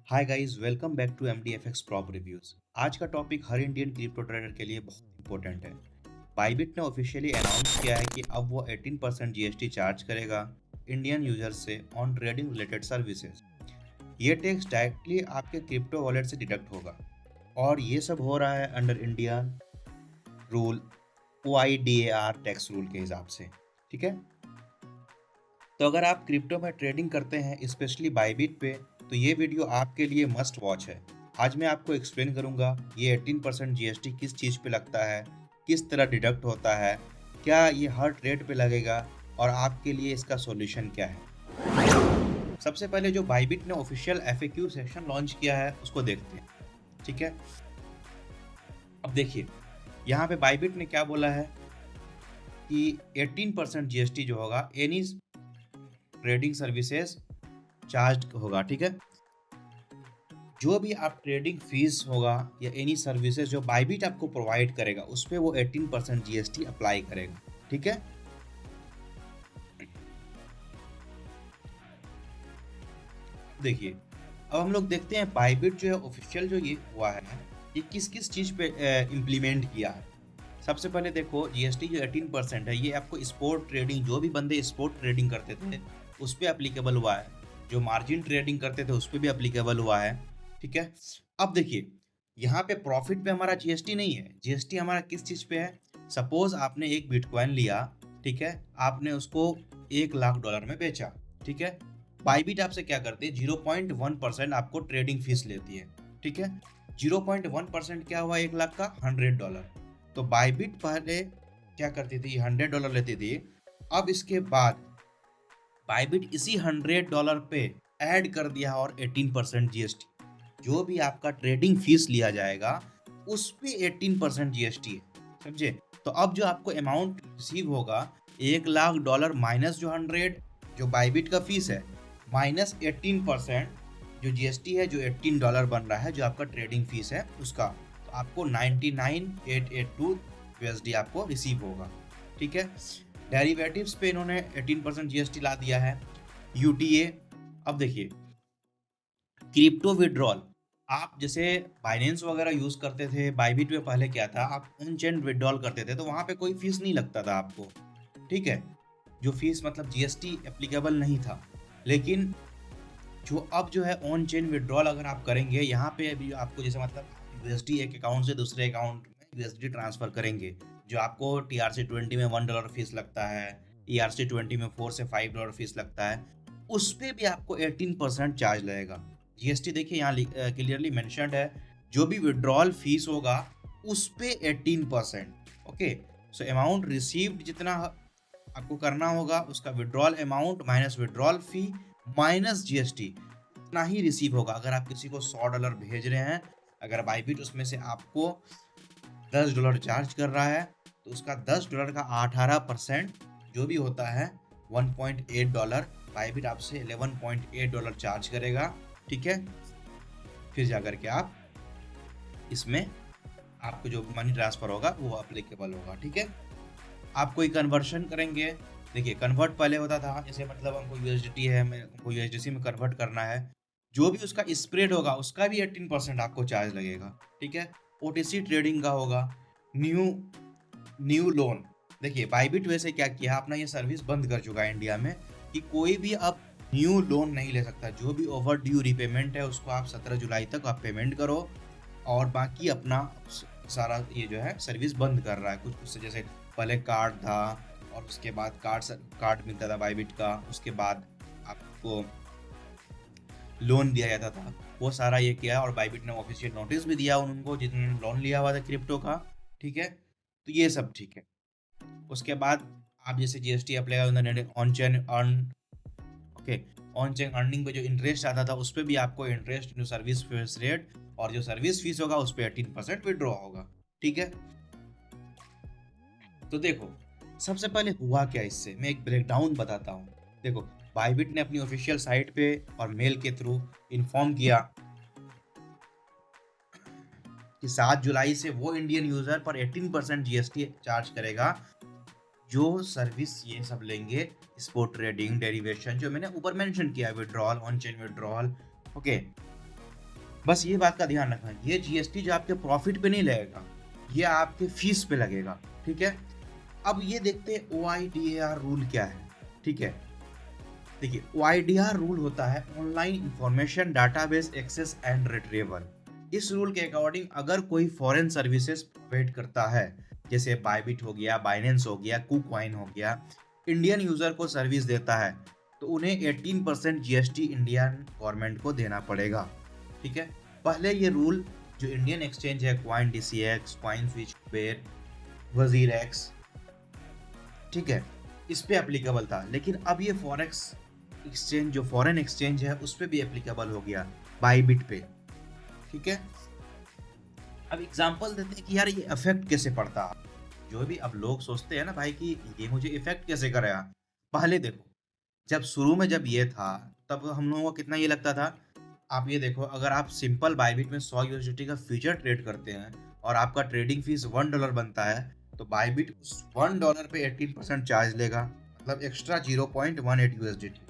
Hi guys, welcome back to MDFX prop reviews. आज का topic हर इंडियन क्रिप्टो ट्रेडर के लिए बहुत इंपॉर्टेंट है। बाइबिट ने ऑफिशियली अनाउंस किया है कि अब वो 18% जीएसटी चार्ज करेगा इंडियन यूजर्स से ऑन ट्रेडिंग रिलेटेड सर्विसेज। ये टैक्स डायरेक्टली आपके क्रिप्टो वॉलेट से डिडक्ट होगा और ये सब हो रहा है under Indian rule OIDAR tax rule के हिसाब से। ठीक है, तो अगर आप क्रिप्टो में ट्रेडिंग करते हैं स्पेशली बाइबिट पे, तो ये वीडियो आपके लिए मस्ट वॉच है। आज मैं आपको एक्सप्लेन करूंगा ये 18% जीएसटी किस चीज़ पे लगता है, किस तरह डिडक्ट होता है, क्या ये हर ट्रेड पे लगेगा और आपके लिए इसका सॉल्यूशन क्या है। सबसे पहले जो बाइबिट ने ऑफिशियल FAQ सेक्शन लॉन्च किया है उसको देखते हैं। ठीक है, अब देखिए यहाँ पे बाइबिट ने क्या बोला है कि 18% जीएसटी जो होगा एनी ट्रेडिंग सर्विसेज चार्ज होगा। ठीक है, जो भी आप ट्रेडिंग फीस होगा या एनी सर्विसेज जो बाइबिट आपको प्रोवाइड करेगा उस पर वो 18% जीएसटी अप्लाई करेगा। ठीक है, देखिए अब हम लोग देखते हैं बाइबिट जो है ऑफिशियल जो ये हुआ है ये किस किस चीज़ पे इम्प्लीमेंट किया है। सबसे पहले देखो जीएसटी जो 18% है ये आपको स्पोर्ट ट्रेडिंग, जो भी बंदे स्पोर्ट ट्रेडिंग करते थे उस पर अप्लीकेबल हुआ है, जो मार्जिन ट्रेडिंग करते थे उस पर भी अप्लीकेबल हुआ है। ठीक है, अब देखिए यहाँ पे प्रॉफिट पे हमारा जीएसटी नहीं है। जीएसटी हमारा किस चीज़ पे है? सपोज आपने एक बिटकॉइन लिया, ठीक है, आपने उसको $1,00,000 में बेचा। ठीक है, बाइबिट आपसे क्या करती है? 0.1% आपको ट्रेडिंग फीस लेती है। ठीक है, 0.1% क्या हुआ? 1 लाख का $100। तो बाइबिट पहले क्या करती थी? $100 लेती थी। अब इसके बाद बाइबिट इसी $100 पे ऐड कर दिया और 18% जीएसटी, जो भी आपका ट्रेडिंग फीस लिया जाएगा उस पे 18% जीएसटी है। समझे? तो अब जो आपको अमाउंट रिसीव होगा $1,00,000 माइनस जो 100 जो बाइबिट का फीस है माइनस 18% जो जीएसटी है, जो $18 बन रहा है जो आपका ट्रेडिंग फीस है उसका, तो आपको 99,882 USD आपको रिसीव होगा। ठीक है, डेरिवेटिव्स पे इन्होंने 18% जीएसटी ला दिया है। यूटीए, अब देखिए क्रिप्टो विड्रॉल, आप जैसे बाइनेंस वगैरह यूज करते थे, बाइबिट में पहले क्या था, आप ऑन चेन विड्रॉल करते थे तो वहां पे कोई फीस नहीं लगता था आपको। ठीक है, जो फीस मतलब जीएसटी एप्लीकेबल नहीं था। लेकिन जो अब जो है ऑन चेन विड्रॉल अगर आप करेंगे, यहाँ पे अभी आपको जैसे मतलब यूएसडी एक अकाउंट से दूसरे अकाउंट में यूएसडी ट्रांसफर करेंगे, जो आपको TRC20 में $1 फीस लगता है, ERC20 में $4 से $5 फीस लगता है, उस पे भी आपको 18% चार्ज लगेगा। जीएसटी देखिए यहाँ क्लियरली मेंशन्ड है, जो भी विड्रॉल फीस होगा उस पे 18%। ओके, सो अमाउंट रिसीव्ड जितना आपको करना होगा उसका विड्रॉल अमाउंट माइनस विड्रॉल फी माइनस जीएसटी उतना ही रिसीव होगा। अगर आप किसी को $100 भेज रहे हैं, अगर बाइबिट उसमें से आपको $10 चार्ज कर रहा है तो उसका $10 का 18% जो भी होता है $1.8, बाइबिट आपसे $11.8 चार्ज करेगा। ठीक है, फिर जाकर के आप इसमें आपको जो मनी ट्रांसफर होगा वो अप्लीकेबल होगा। ठीक है, आप कोई कन्वर्शन करेंगे, देखिए कन्वर्ट पहले होता था, जैसे मतलब हमको यूएसडीटी है, हमको यूएसडीसी में कन्वर्ट करना है, जो भी उसका स्प्रेड होगा उसका भी 18% आपको चार्ज लगेगा। ठीक है, ओटीसी ट्रेडिंग का होगा। न्यू न्यू लोन, देखिए बाइबिट वैसे क्या किया, अपना ये सर्विस बंद कर चुका है इंडिया में कि कोई भी अब न्यू लोन नहीं ले सकता। जो भी ओवर ड्यू रिपेमेंट है उसको आप 17 जुलाई तक आप पेमेंट करो और बाकी अपना सारा ये जो है सर्विस बंद कर रहा है। कुछ कुछ जैसे पहले कार्ड था और उसके बाद कार्ड मिलता था बाइबिट का, उसके बाद आपको लोन दिया जाता था, वो सारा ये किया और बाइबिट ने ऑफिशियल नोटिस भी दिया उनको जिन्होंने लोन लिया हुआ था क्रिप्टो का। ठीक है, तो ये सब ठीक है। उसके बाद आप जैसे GST apply on chain earn, okay, on chain earning पे जो इंटरेस्ट आता था उस पर भी आपको इंटरेस्ट जो सर्विस फीस रेट और जो सर्विस फीस होगा उस पर 18% विड्रॉ होगा। ठीक है, तो देखो सबसे पहले हुआ क्या, इससे मैं एक ब्रेकडाउन बताता हूँ। देखो बाइबिट ने अपनी ऑफिशियल साइट पे और मेल के थ्रू इन्फॉर्म किया कि 7 जुलाई से वो इंडियन यूजर पर 18% जीएसटी चार्ज करेगा जो सर्विस ये सब लेंगे, स्पोर्ट ट्रेडिंग, डेरिवेशन, जो मैंने ऊपर मेंशन किया, withdrawal, on chain withdrawal. Okay, बस ये बात का ध्यान रखना, ये जीएसटी जो आपके प्रॉफिट पे नहीं लगेगा, ये आपके फीस पे लगेगा, ठीक है। अब ये देखते हैं OIDAR रूल क्या है, ठीक है। देखिए OIDR रूल होता है online information database access and retrieval. इस रूल के अकॉर्डिंग अगर कोई फॉरेन सर्विसेज प्रोवाइड करता है, जैसे बायबिट हो गया, बाइनेंस हो गया, कुकवाइन हो गया, इंडियन यूजर को सर्विस देता है, तो उन्हें 18% जीएसटी इंडियन गवर्नमेंट को देना पड़ेगा, ठीक है। पहले ये रूल जो इंडियन एक्सचेंज है, coin DCX, coin switch, Kuber, वजीर एक्स, ठीक है, इस पे एप्लीकेबल था। लेकिन अब ये फॉरेक्स एक्सचेंज जो फॉरेन एक्सचेंज है उस पे भी एप्लीकेबल हो गया, बाईबिट पे, ठीक है। अब एग्जांपल देते हैं कि यार ये इफेक्ट कैसे पड़ता है। जो भी अब लोग सोचते हैं ना भाई कि ये मुझे इफेक्ट कैसे करेगा। पहले देखो, जब शुरू में जब ये था तब हम लोगों को कितना ये लगता था। आप ये देखो, अगर आप सिंपल बाईबिट में 100 यूएसडीटी का फ्यूचर ट्रेड करते हैं और आपका ट्रेडिंग फीस $1 बनता है, तो बाईबिट उस $1 पे 18% चार्ज लेगा, मतलब एक्स्ट्रा 0.18 यूएसडीटी।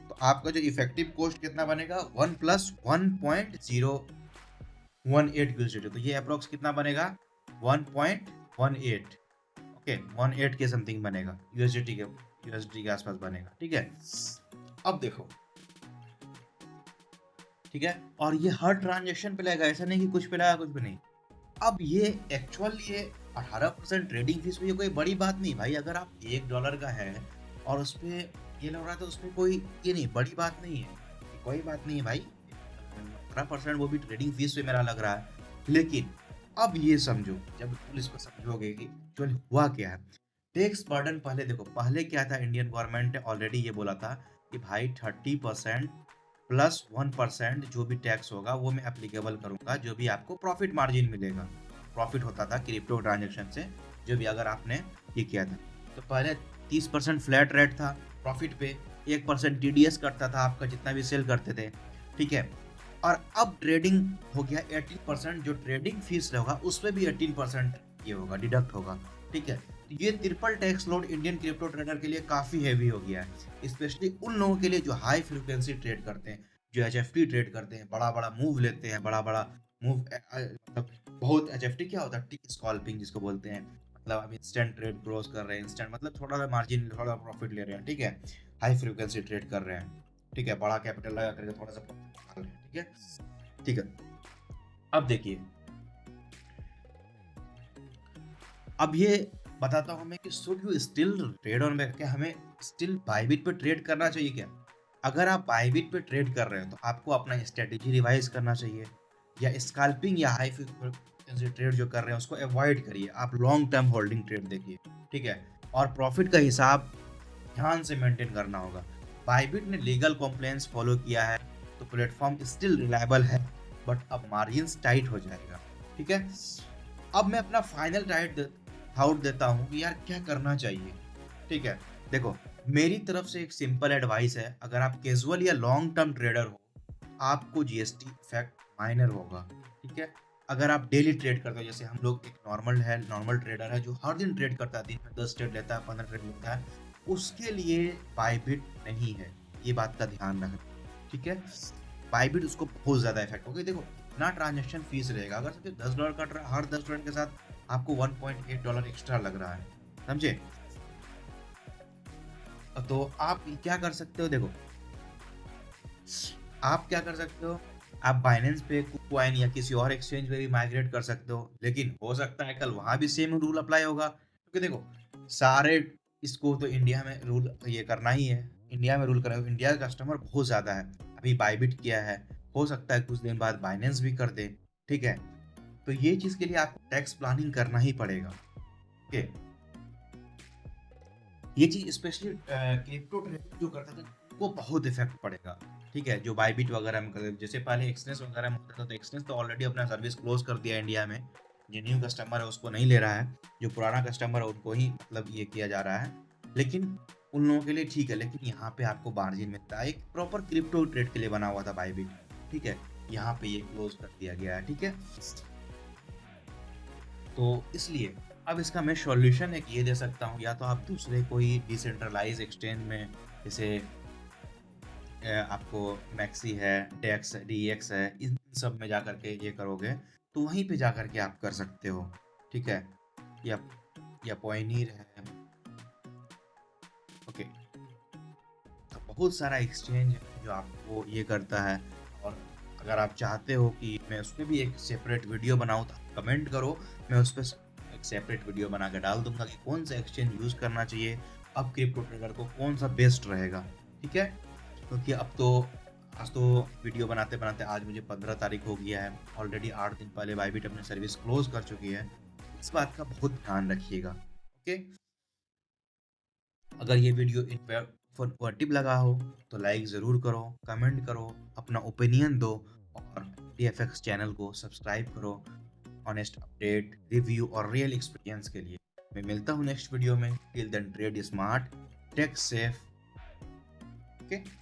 तो आपका जो इफेक्टिव कॉस्ट कितना बनेगा, 1 प्लस 1.018 यूएसडीटी। तो ये अप्रोक्स कितना बनेगा, 1.18, ओके 18 के समथिंग बनेगा, यूएसडी के आसपास बनेगा, ठीक है। अब देखो, ठीक है, और ये हर ट्रांजेक्शन पे लगेगा, ऐसा नहीं कि कुछ पे लगा कुछ पे नहीं। अब ये एक्चुअल ये 18% ट्रेडिंग फीस में ये कोई बड़ी बात नहीं भाई। अगर आप $1 का है और उस पे ये लग रहा था, उसमें कोई ये नहीं, बड़ी बात नहीं है, कोई बात नहीं है भाई। 18% वो भी ट्रेडिंग फीस पे मेरा लग रहा है। लेकिन अब ये समझो, जब पुलिस को समझोगे कि एक्चुअली हुआ क्या है। टैक्स बर्डन पहले देखो, पहले क्या था, इंडियन गवर्नमेंट ने ऑलरेडी ये बोला था कि भाई 30% प्लस 1% जो भी टैक्स होगा वो मैं एप्लीकेबल करूंगा, जो भी आपको प्रॉफिट मार्जिन मिलेगा। प्रॉफिट होता था क्रिप्टो ट्रांजेक्शन से, जो भी अगर आपने ये किया था। तो पहले 30% फ्लैट रेट था प्रॉफिट पे, 1% TDS कटता था आपका जितना भी सेल करते थे, ठीक है। और अब ट्रेडिंग हो गया 18%, जो ट्रेडिंग फीस होगा उस पर भी 18% ये होगा, डिडक्ट होगा, ठीक है। तो ये triple tax load Indian crypto trader के लिए काफी हैवी हो गया है, स्पेशली उन लोगों के लिए जो हाई फ्रिक्वेंसी ट्रेड करते हैं, जो HFT ट्रेड करते हैं, बड़ा बड़ा मूव लेते हैं, बड़ा बड़ा मूव, मतलब बहुत HFT क्या होता है, टिक स्कॉल्पिंग जिसको बोलते हैं, मतलब आप इंस्टेंट ट्रेड क्रॉस कर रहे हैं, इंस्टेंट मतलब थोड़ा सा मार्जिन, थोड़ा प्रॉफिट ले रहे हैं, ठीक है। हाई फ्रिक्वेंसी ट्रेड कर रहे हैं, ठीक है, बड़ा कैपिटल लगा करके थोड़ा सा प्रॉफिट निकाल रहे हैं, ठीक है, ठीक है। अब देखिए, अब ये बताता हूँ मैं कि should you still trade on, क्या हमें स्टिल बाईबिट पे ट्रेड करना चाहिए क्या। अगर आप बाईबिट पे ट्रेड कर रहे हो तो आपको अपना स्ट्रेटेजी रिवाइज करना चाहिए, या स्कैल्पिंग या हाई फ्रीक्वेंसी ट्रेड जो कर रहे हैं उसको अवॉइड करिए, आप लॉन्ग टर्म होल्डिंग ट्रेड देखिए, ठीक है। और प्रॉफिट का हिसाब ध्यान से मेंटेन करना होगा। बाईबिट ने लीगल कॉम्प्लायंस फॉलो किया है, तो प्लेटफॉर्म स्टिल रिलायबल है, बट अब मार्जिन टाइट हो जाएगा, ठीक है। अब मैं अपना फाइनल आउट देता हूँ कि यार क्या करना चाहिए, ठीक है। देखो, मेरी तरफ से एक सिंपल एडवाइस है, अगर आप कैजुअल या लॉन्ग टर्म ट्रेडर हो, आपको जीएसटी इफेक्ट माइनर होगा, ठीक है। अगर आप डेली ट्रेड करते हो, जैसे हम लोग, एक नॉर्मल ट्रेडर है जो हर दिन ट्रेड करता है, दिन में 10 ट्रेड लेता है, 15 ट्रेड लेता है, उसके लिए बाईबिट नहीं है, ये बात का ध्यान रखना, ठीक है। बाईबिट उसको बहुत ज्यादा इफेक्ट होगा। देखो, इतना ट्रांजेक्शन फीस रहेगा, अगर समझे $10 कट रहा है, हर 10 ट्रेड के साथ आपको $1.8 एक्स्ट्रा लग रहा है, समझे। तो आप क्या कर सकते हो, देखो आप क्या कर सकते हो, आप बाइनेंस पे, कुकवाइन या किसी और एक्सचेंज पे भी माइग्रेट कर सकते हो, लेकिन हो सकता है कल वहां भी सेम रूल अप्लाई होगा, क्योंकि देखो सारे, इसको तो इंडिया में रूल ये करना ही है, इंडिया में रूल करेगा, इंडिया का कस्टमर बहुत ज्यादा है। अभी बाईबिट किया है, हो सकता है कुछ दिन बाद बाइनेंस भी कर दे, ठीक है। तो ये चीज के लिए आपको टैक्स प्लानिंग करना ही पड़ेगा, ओके। ये चीज स्पेशली क्रिप्टो ट्रेडिंग जो करता था वो बहुत इफेक्ट पड़ेगा, ठीक है। जो बाईबिट वगैरह में करते, जैसे पहले एक्सनेस वगैरह में होता था, तो एक्सनेस तो ऑलरेडी अपना सर्विस क्लोज कर दिया इंडिया में, जो न्यू कस्टमर है उसको नहीं ले रहा है, जो पुराना कस्टमर है उनको ही मतलब ये किया जा रहा है। लेकिन उन लोगों के लिए ठीक है, लेकिन यहाँ पे आपको मार्जिन मिलता है, एक प्रॉपर क्रिप्टो ट्रेड के लिए बना हुआ था बाईबिट, ठीक है। यहाँ पे ये क्लोज कर दिया गया है, ठीक है। तो इसलिए अब इसका मैं सॉल्यूशन एक ये दे सकता हूँ, या तो आप दूसरे कोई डिसेंट्रलाइज एक्सचेंज में, जैसे आपको मैक्सी है, डेक्स है, डीएक्स है, इन सब में जाकर के ये करोगे तो वहीं पे जाकर के आप कर सकते हो, ठीक है? या पॉइनियर है, ओके। तो बहुत सारा एक्सचेंज है जो आपको ये करता है। और अगर आप चाहते हो कि मैं उसमें भी एक सेपरेट वीडियो बनाऊँ तो आप कमेंट करो, मैं उस पे एक सेपरेट वीडियो बना के डाल दूँगा कि कौन सा एक्सचेंज यूज़ करना चाहिए, अब क्रिप्टो ट्रेडर को कौन सा बेस्ट रहेगा, ठीक है? क्योंकि अब तो आज तो वीडियो बनाते-बनाते आज मुझे 15 तारीख हो गया है। ऑलरेडी 8 दिन पहले बायबिट अपनी सर्विस क्लोज़ कर चुकी है। इस बात का बहुत ध्यान रखिएगा, ओके? अगर ये वीडियो इन्फॉर्मेटिव लगा हो तो लाइक ज़रूर करो, कमेंट करो, अपना ओपिनियन दो और टीएफएक्स चैनल को सब्सक्राइब करो ऑनेस्ट अपडेट, रिव्यू और रियल एक्सपीरियंस के लिए। मैं मिलता हूँ नेक्स्ट वीडियो में। Till then trade smart, take safe, okay?